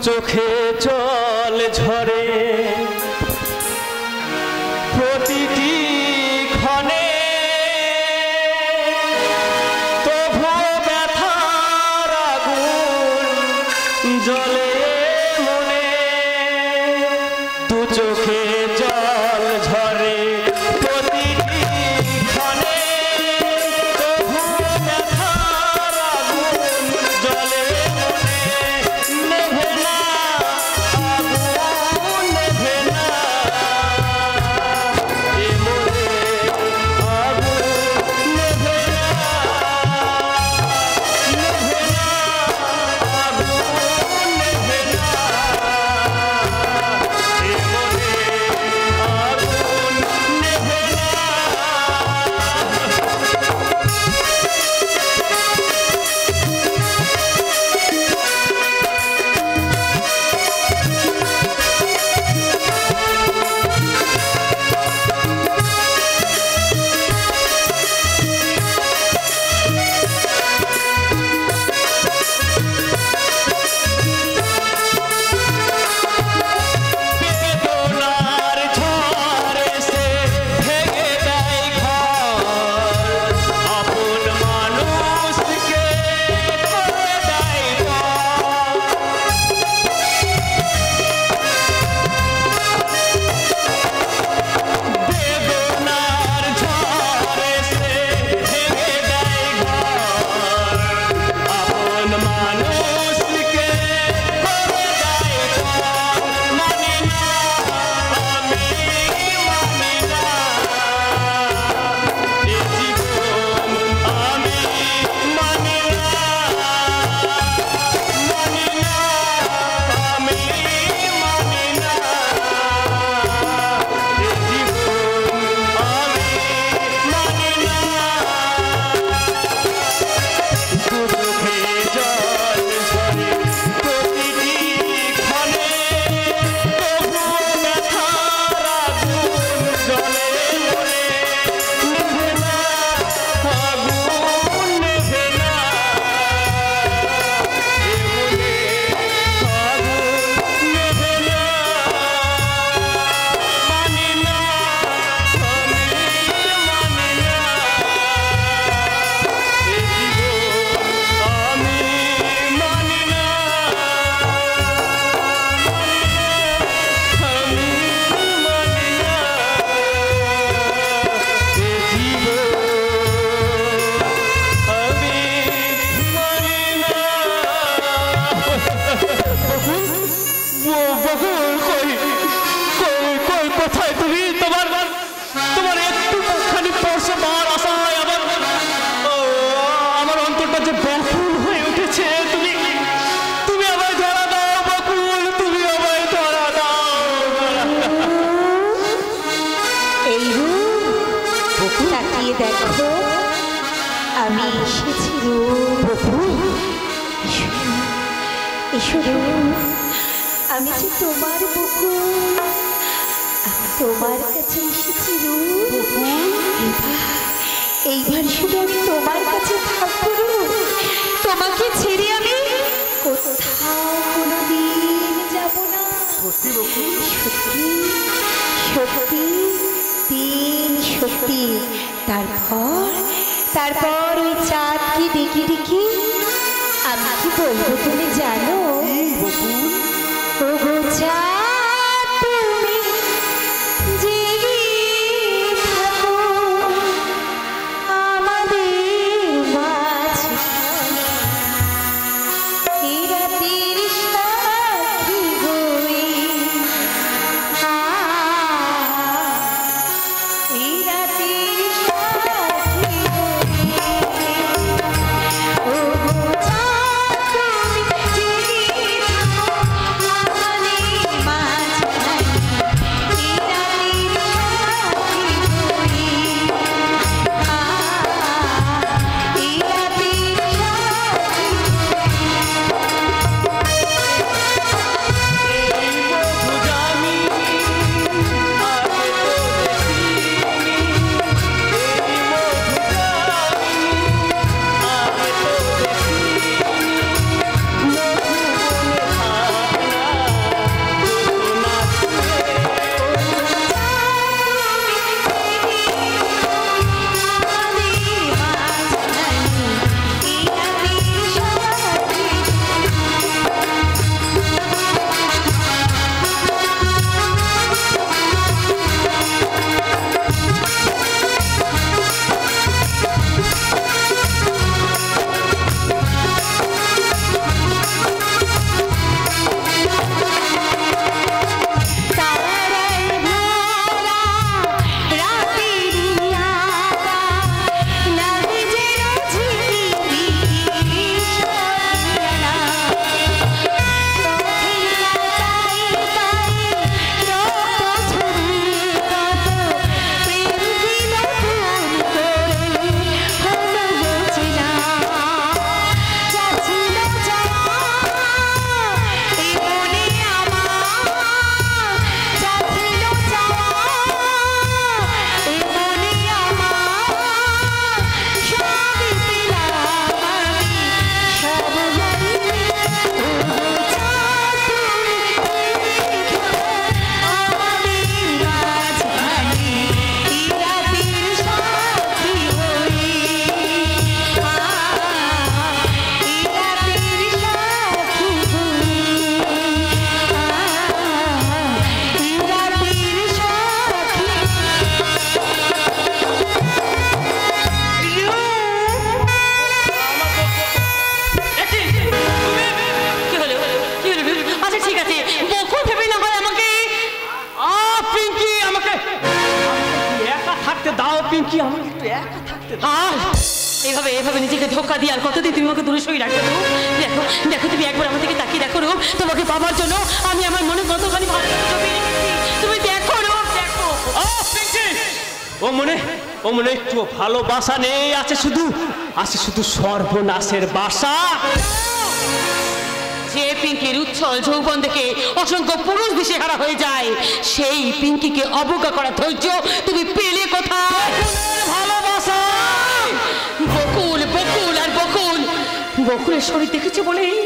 চোখে জল ঝরে প্রতিটি ক্ষণে, তবুও ব্যথার আগুন জ্বলে মনে। দু চোখে জল ঝরে প্রতিটি ক্ষণে, তবুও ব্যথার আগুন জ্বলে মনে। নেভে না আগুন, নেভে না এ মনে আগুন, নেভে না, নেভে না আগুন, নেভে না। স্পর্শে বার আশায় আমার অন্তরটা যে ব্যাকুল হয়ে উঠেছে। তুমি তুমি আমায় ধরা দাও বকুল, তুমি আমায় ধরা দাও। এই রূপ তাকিয়ে দেখো, আমি এসেছি রূপ। এসো রূপ, আমি যে তোমার বকুল, আমি তোমার কাছে এসেছি রূপ। এইবার শুধু আমি তোমার কাছে থাকবো রূপ, তোমাকে ছেড়ে আমি কোথাও কোনোদিন যাব না। সত্যি সত্যি সত্যি দিন সত্যি। তারপর ওই চাঁদকে ডেকে ডেকে আমি কি বলবো তুমি জানো? ওগো চাঁদ তুমি জেগে থাকো আমাদের মাঝে, এই রাতের সাথী হয়ে, এই রাতের সাথী হয়ে। ওগো চাঁদ তুমি জেগে থাকো আমাদের মাঝে, এই রাতের সাথী হয়ে, এই রাতের এভাবে এভাবে নিজেকে ধোকা দিয়ে আর কতদিন তুমি আমাকে দূরে সরিয়ে রাখবে? দেখো দেখো, তুমি একবার আমার দিকে তাকিয়ে দেখো রূপ, তোমাকে পাওয়ার জন্য আমি আমার মনে কতখানি ভালোবাসা জমিয়ে রেখেছি। তুমি দেখো রূপ, দেখো। ও মনে একটু ভালোবাসা নেই, আছে শুধু সর্বনাশের বাসা। যে পিঙ্কির উচ্ছল যৌবন দেখে অসংখ্য পুরুষ দিশেহারা হয়ে যায়, সেই পিঙ্কিকে অবজ্ঞা করা ধৈর্য তুমি পেলে কোথায়? ভালোবাসা বকুল, বকুল আর বকুল। বকুলের শরীর দেখেছো বলেই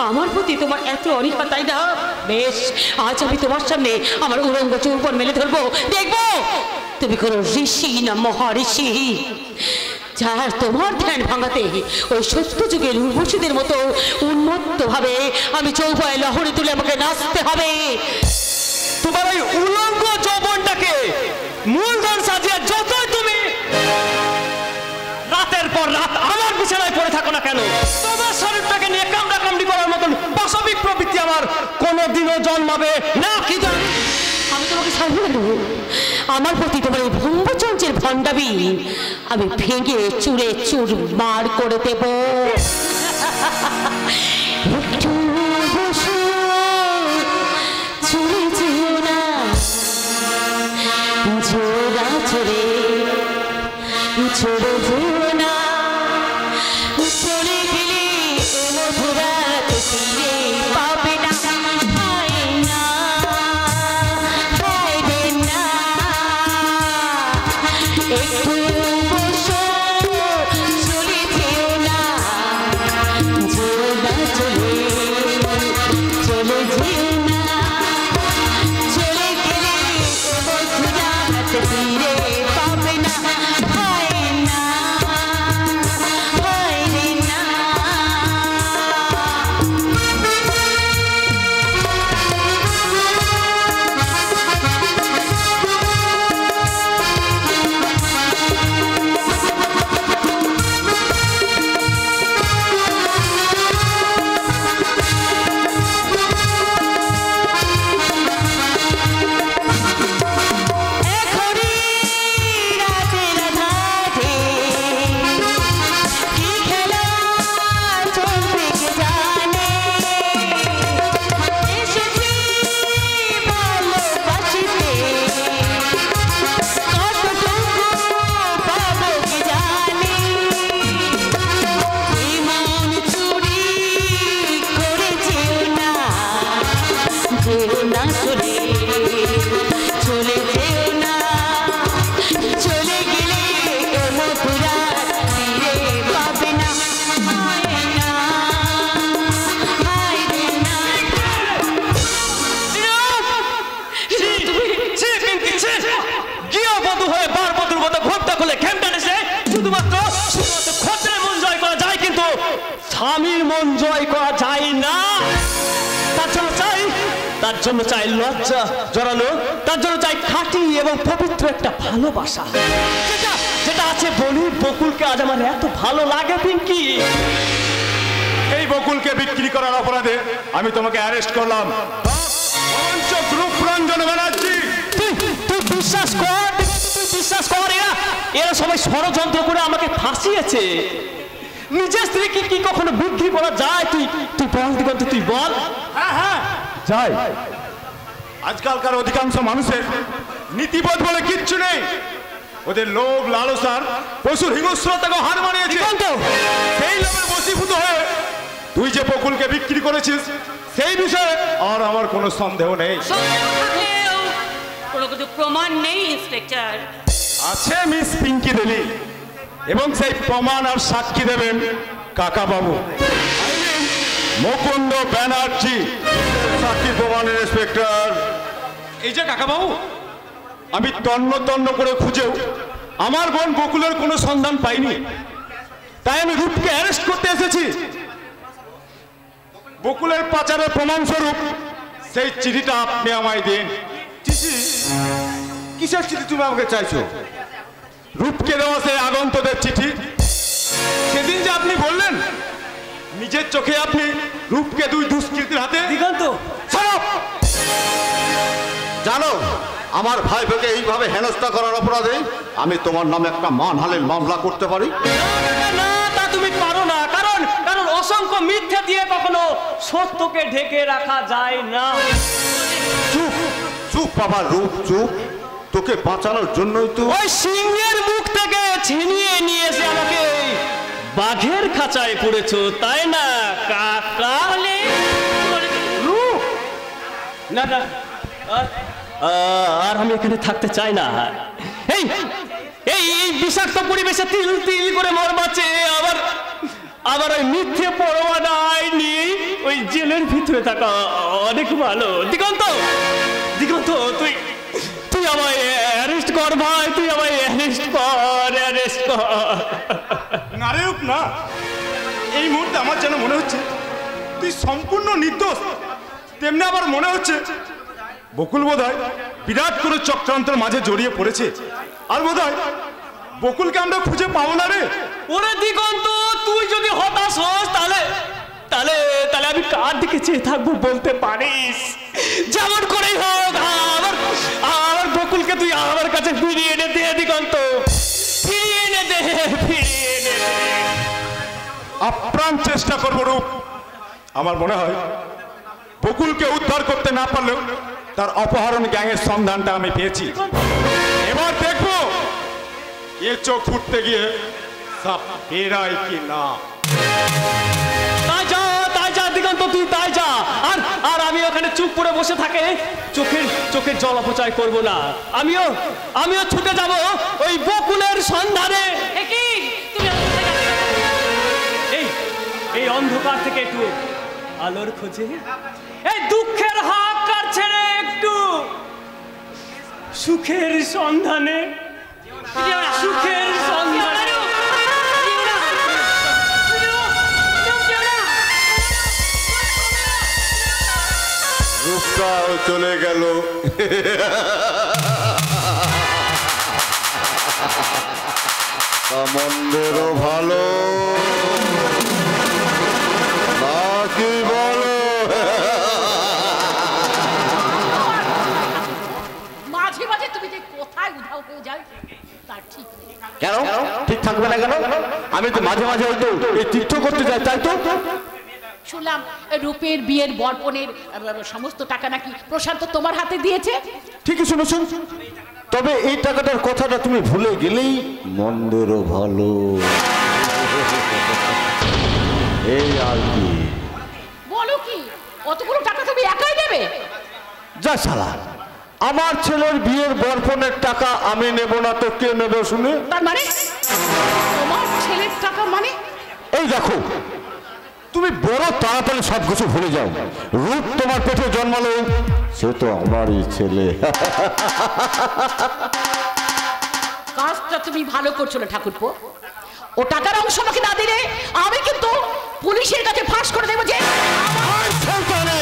আমার প্রতি তোমার এত অনীহা, তাই না? বেশ, আজ আমি তোমার সামনে আমার উলঙ্গ যৌবন মেলে ধরবো, দেখবো তুমি কোনো ঋষি না মহাঋষি, যার তোমার ধ্যান ভাঙাতে ওই সত্য যুগের উর্বশীদের মতো উন্মত্ত ভাবে আমি চৌপায় লহরে তুলে আমাকে নাচতে হবে। তোমার ওই উলঙ্গ যৌবনটাকে মূলধন সাজিয়ে যতই তুমি রাতের পর রাত আমার বিছানায় পড়ে থাকো না কেন, তোমার শরীরটাকে নিয়ে কামড়ি করার মতন পাশবিক প্রবৃত্তি আমার কোনোদিনও জন্মাবে না। কি আমি তোমাকে ছাড়বো না। আমার প্রতি তোমার এই ব্রহ্মচর্যের ভণ্ডামি আমি ভেঙে চুরে চুরমার করে দেব। একটু বসো, চলে যেও না, জোড়া চড়ে চড়ে যেও না, চলে গেলে মধুরাত ফিরে পাবে না। হায় না, হায় রে না, একটু বসো, চলে যেও না, জোড়া চলে চলে যেও না, চলে গেলে মধুরাত ফিরে পাবে না। হায় না, হায় রে না। এখনই রাতের আঁধারে কি খেলা চলবে কে জানে, এসেছি ভালোবাসিতে কতটুকু পাবো কে জানে, এই মন চুরি করে যেও না, যেও না চলে চলে যেও না, চলে গেলে মধুরা ফিরে পাবে না। হায় না, হায় রে না। গৃহবধূ হয়ে বার বধূর মতো ঘোরটা খুলে ঘেমটা এসে শুধুমাত্র খদ্দের মন জয় করা যায়, কিন্তু স্বামীর মন জয় করা যায় না। তার জন্য চাই লজ্জা জড়ানো, তার জন্য চাই খাঁটি এবং পবিত্র একটা ভালোবাসা, যেটা আছে বলি। বকুলকে আজ আমার এত ভালো লাগে পিঙ্কি। এই বকুলকে বিক্রি করার অপরাধে আমি তোমাকে অ্যারেস্ট করলাম। রূপরঞ্জন ব্যানার্জি, তুই বিশ্বাস কর, তুই বিশ্বাস কর, এরা সবাই ষড়যন্ত্র করে আমাকে ফাঁসিয়েছে। নিজের স্ত্রীকে কি কখনো বিক্রি করা যায়? তুই তুই বল দিগন্ত, তুই বল। হ্যাঁ হ্যাঁ যাই। আজকালকার অধিকাংশ মানুষের নীতিবোধ বলে কিচ্ছু নেই। ওদের লোভ লালসার পশুর হিংস্রতাকে হার মানিয়েছে। সেই লোভে বশীভূত হয়ে তুই যে বকুলকে বিক্রি করেছিস সেই বিষয়ে আর আমার কোনো সন্দেহ নেই। কোনো কিছু প্রমাণ নেই ইন্সপেক্টর। আছে মিস পিঙ্কি দেবী, এবং সেই প্রমাণ আর সাক্ষী দেবেন কাকা বাবু মুকুন্দ ব্যানার্জি, সাক্ষী প্রমাণের ইন্সপেক্টর। এই যে কাকা বাবু, আমি তন্ন তন্ন করে খুঁজেও আমার বোন বকুলের কোনো সন্ধান পাইনি, তাই আমি রূপকে অ্যারেস্ট করতে এসেছি। বকুলের পাচারের প্রমাণস্বরূপ সেই চিঠিটা আপনি আমায় দিন। চিঠি? কিসের চিঠি তুমি আমাকে চাইছো? রূপকে দেওয়া সেই আগন্তদের চিঠি। সেদিন যে আপনি বললেন নিজের চোখে আপনি রূপকে দুই দুষ্কৃতীর হাতে। দিগন্ত জানো, আমার ভাইকে এইভাবে হেনস্থা করার অপরাধে আমি তোমার নামে একটা মানহানির মামলা করতে পারি। না, তা তুমি পারো না, কারণ কারণ অসংখ্য মিথ্যা দিয়ে কখনো সত্যকে ঢেকে রাখা যায় না। চুপ চুপ বাবা, রূপ চুপ। তোকে বাঁচানোর জন্যই তো ওই সিংহের মুখ থেকে ছিনিয়ে নিয়ে এসে আমাকে বাঘের খাঁচায় পড়েছো, তাই না কাকা? না না, আর আমি এখানে থাকতে চাই না। এই এই বিষাক্ত পরিবেশে তিল তিল করে মরবাচ্ছে, আবার আবার ওই মিথ্যে পরোয়ানায় নিয়ে ওই জেলের ভিতরে থাকা অনেক ভালো। দিগন্ত, দিগন্ত, তুই তুই আমায় অ্যারেস্ট কর ভাই, তুই আমায় অ্যারেস্ট কর, অ্যারেস্ট কর। না রে রূপ না, এই মুহূর্তে আমার যেন মনে হচ্ছে তুই সম্পূর্ণ নির্দোষ, তেমনি আবার মনে হচ্ছে বকুল বোধহয় বিরাট কোনো চক্রান্তের মাঝে জড়িয়ে পড়েছে। আর বোধহয় বকুলকে আমরা খুঁজে পাবো না রে। ওরে দিগন্ত, তুই যদি হতাশ হস তাহলে তাহলে তাহলে আমি কার দিকে চেয়ে থাকবো বলতে পারিস? যেমন করেই হোক আমার বকুলকে তুই আমার কাছে ফিরিয়ে এনে দে দিগন্ত, ফিরিয়ে এনে দে, ফিরিয়ে এনে দে। আপ্রাণ চেষ্টা করবো রূপ। আমার মনে হয় বকুলকে উদ্ধার করতে না পারলেও তার অপহরণ গ্যাংয়ের সন্ধানটা আমি পেয়েছি। এবার দেখবো এ চোখ ফুটতে গিয়ে সাপ বেরায় কি না। তাই যা দিগন্ত, তুই তাই যা। আর আর আমি ওখানে চুপ করে বসে থাকে চোখের জল অপচয় করবো না। আমিও ছুটে যাব ওই বকুলের সন্ধানে। এই অন্ধকার থেকে একটু আলোর খোঁজে, এই দুঃখের হাহাকার ছেড়ে একটু সুখের সন্ধানে, সুখের সন্ধানে। রূপটাও চলে গেল। মন্দেরও ভালো নাকি বলো? মাঝে মাঝে তুমি যে কোথায় উধাও হয়ে যাও তার ঠিক নেই। কেন ঠিক থাকবে না কেন? আমি তো মাঝে মাঝে হয়তো এই তীর্থ করতে যাই, তাই তো। শুনলাম রূপের বিয়ের বর্পণের সমস্ত টাকা নাকি প্রশান্ত তোমার হাতে দিয়েছে। ঠিকই শুনেছেন, তবে এই টাকাটার কথাটা তুমি ভুলে গেলেই মন্দেরও ভালো। এই আর কি। বলো কি, অতগুলো টাকা তুমি একাই দেবে? যা শালা, আমার ছেলের বিয়ের বর্পণের টাকা আমি নেব না তো কে নেবে শুনে? তার মানে তোমার ছেলের টাকা মানে? এই দেখো, তুমি বড় তাড়াতাড়ি সবকিছু ভুলে যাও। রূপ তোমার পেটে জন্মালো, সে তো আমারই ছেলে। কাজটা তুমি ভালো করছো না ঠাকুরপো। ও টাকার অংশ আমাকে না দিলে আমি কিন্তু পুলিশের কাছে ফাঁস করে দেবো যে আমার সন্তানে।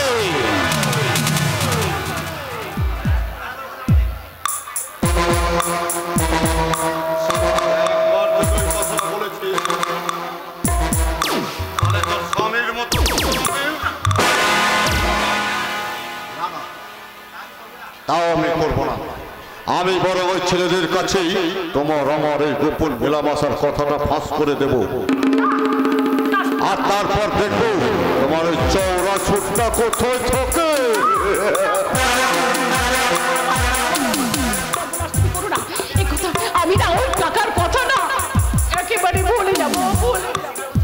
তাও আমি করবো না। আমি বরং ওই ছেলেদের কাছেই তোমার আমার এই গোপন মেলামেশার কথাটা ফাঁস করে দেব, আর তারপর দেখবো তোমার ওই চওড়া ছোটটা কোথায় থাকে। আমি না ওই টাকার কথা না একেবারে ভুলে যাবো।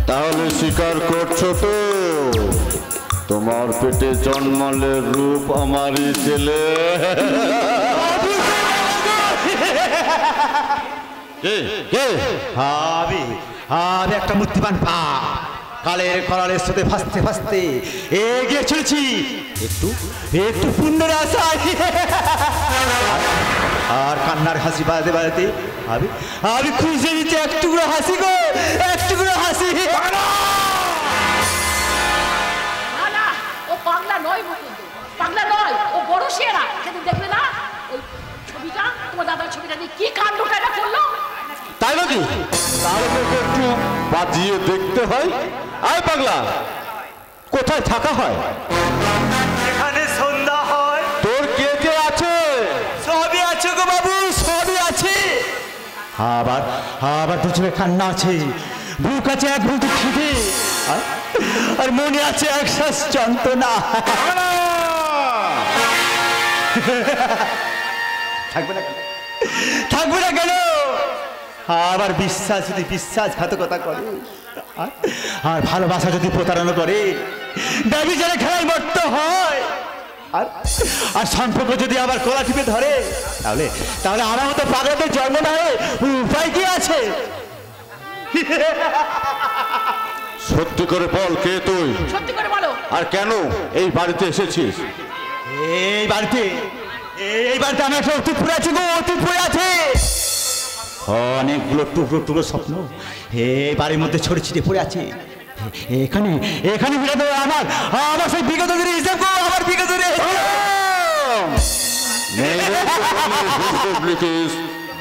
তাহলে স্বীকার করছো তো তোমার পেটে জন্মালে রূপ আমারই ছেলে? আমি একটা মূর্তিমান পা কালের করালের সাথে ভাসতে ভাসতে এগিয়ে চলেছি একটু পুণ্যের আশায়, আর কান্নার হাসি বাড়াতে বাড়াতে আমি খুঁজে নিচ্ছি একটু করে হাসি গো, একটু করে হাসি। ও পাগলা নয় মুকুন্দ, পাগলা নয়, ও বড় সেরা। সেদিন দেখলে না ওই ছবিটা, তোমার দাদার ছবিটা নিয়ে কি কাণ্ডটা এটা করলো? তাই নাকি? তাহলে একটু বাজিয়ে দেখতে হয়। আয় পাগলা, কোথায় থাকা হয়? এখানে সন্ধ্যা হয়। তোর কে কে আছে? সবই আছে গো বাবু, সবই আছে। আবার দুজনে কান্না আছে, বুক আছে এক বুক খিদে, আর মনে আছে এক শ্বাস যন্ত্রণা। থাকবে না কেন? আবার বিশ্বাস যদি বিশ্বাসঘাতকতা করে, আর ভালোবাসা যদি প্রতারণা করে, দাবি যারা খেলায় মরতে হয়, আর সম্পর্ক যদি আবার কলা টিপে ধরে, তাহলে আমার মতো পাগলাদের জন্ম না হয়ে উপায় কি আছে? সত্যি করে বল, কে তুই? সত্যি করে বলো। আর কেন এই বাড়িতে এসেছিস? এই বাড়িতে আমি একটা অতীত পড়ে আছি গো, অতীত পড়ে আছে। অনেকগুলো টুকরো টুকরো স্বপ্ন এই বাড়ির মধ্যে ছড়ে ছিটে পড়ে আছে। এখানে বিরাট আমার সেই বিগত দিনের হিসাব গো, আমার বিগত দিনের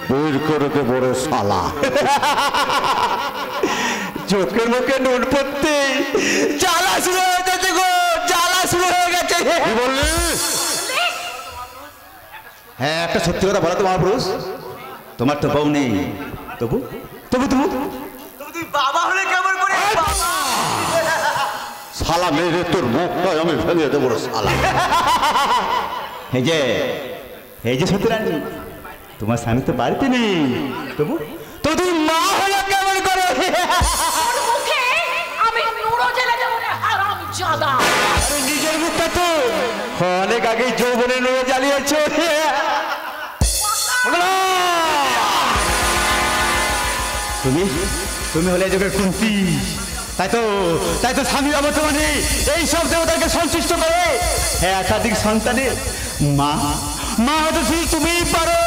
বইর করে দে বড় শালা। চোখের মুখে নুন পড়তে জ্বালা শুরু হয়ে গেছে গো, জ্বালা শুরু হয়ে গেছে। কি বললি? হ্যাঁ, একটা সত্যি কথা বলো তো মহাপুরুষ, তোমার তো বউ নেই, তবু তবু তবু তুই বাবা হলে কেমন করে? শালা মেরে তোর মুখটা আমি ফেলিয়ে দেবো রে শালা। এই যে সত্যরানী, তোমার স্বামী তো বাড়িতে নেই, তবু তো তুমি মা হলো কেমন করে? ওর মুখে আমি নুরো জেলে দেবো রে হারামজাদা। আরে নিজের মুখটা তো অনেক আগে যৌবনে নুরো জ্বালিয়েছো। তুমি হলে যুগের কুন্তী, তাই তো স্বামী অবর্তমানে এই সব দেবতাকে সন্তুষ্ট করে একাধিক সন্তানের মা হয়তো শুধু তুমিই পারো।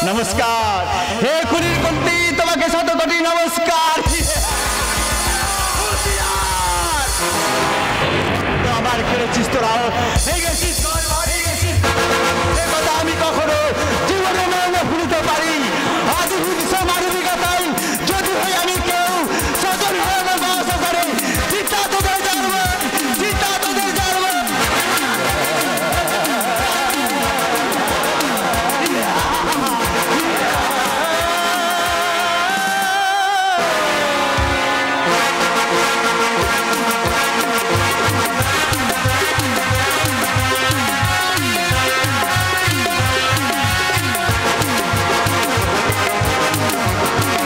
নমস্কার হে কুলির কুন্তী, তোমাকে শত কোটি নমস্কার। আমার কেড়েছিস তোরা, এই গেছিস